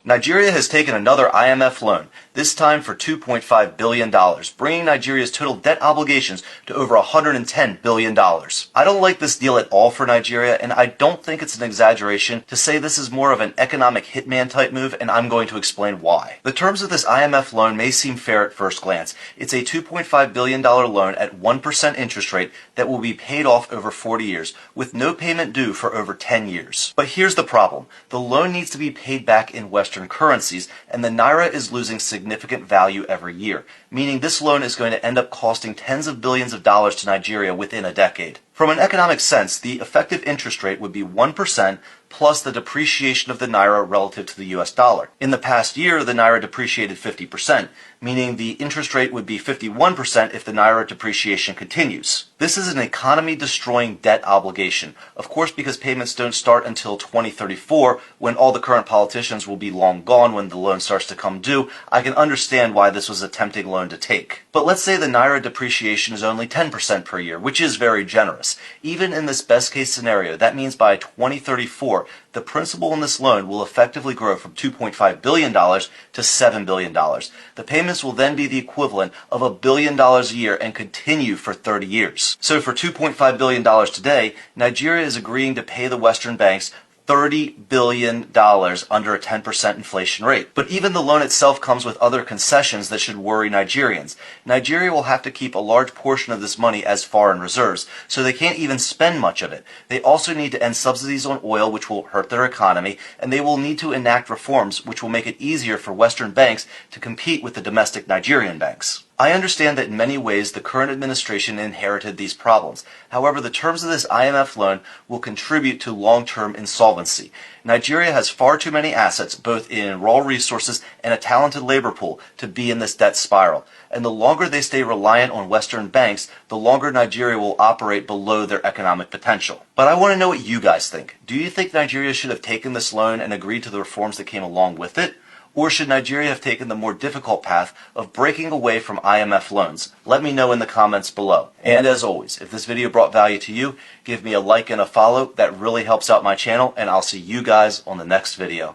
Nigeria has taken another IMF loan, this time for $2.5 billion, bringing Nigeria's total debt obligations to over $110 billion. I don't like this deal at all for Nigeria, and I don't think it's an exaggeration to say this is more of an economic hitman type move, and I'm going to explain why. The terms of this IMF loan may seem fair at first glance. It's a $2.5 billion loan at 1% interest rate that will be paid off over 40 years, with no payment due for over 10 years. But here's the problem. The loan needs to be paid back in Western currencies, and the naira is losing significant value every year, meaning this loan is going to end up costing tens of billions of dollars to Nigeria within a decade. From an economic sense, the effective interest rate would be 1% plus the depreciation of the naira relative to the US dollar. In the past year, the naira depreciated 50%, meaning the interest rate would be 51% if the naira depreciation continues. This is an economy-destroying debt obligation, of course, because payments don't start until 2034, when all the current politicians will be long gone when the loan starts to come due. I can understand why this was a tempting loan to take. But let's say the naira depreciation is only 10% per year, which is very generous. Even in this best-case scenario, that means by 2034, the principal in this loan will effectively grow from $2.5 billion to $7 billion. The payments will then be the equivalent of $1 billion a year and continue for 30 years. So for $2.5 billion today, Nigeria is agreeing to pay the Western banks $30 billion under a 10% inflation rate. But even the loan itself comes with other concessions that should worry Nigerians. Nigeria will have to keep a large portion of this money as foreign reserves, so they can't even spend much of it. They also need to end subsidies on oil, which will hurt their economy, and they will need to enact reforms which will make it easier for Western banks to compete with the domestic Nigerian banks. I understand that in many ways the current administration inherited these problems. However, the terms of this IMF loan will contribute to long-term insolvency. Nigeria has far too many assets, both in raw resources and a talented labor pool, to be in this debt spiral. And the longer they stay reliant on Western banks, the longer Nigeria will operate below their economic potential. But I want to know what you guys think. Do you think Nigeria should have taken this loan and agreed to the reforms that came along with it? Or should Nigeria have taken the more difficult path of breaking away from IMF loans? Let me know in the comments below. And as always, if this video brought value to you, give me a like and a follow. That really helps out my channel, and I'll see you guys on the next video.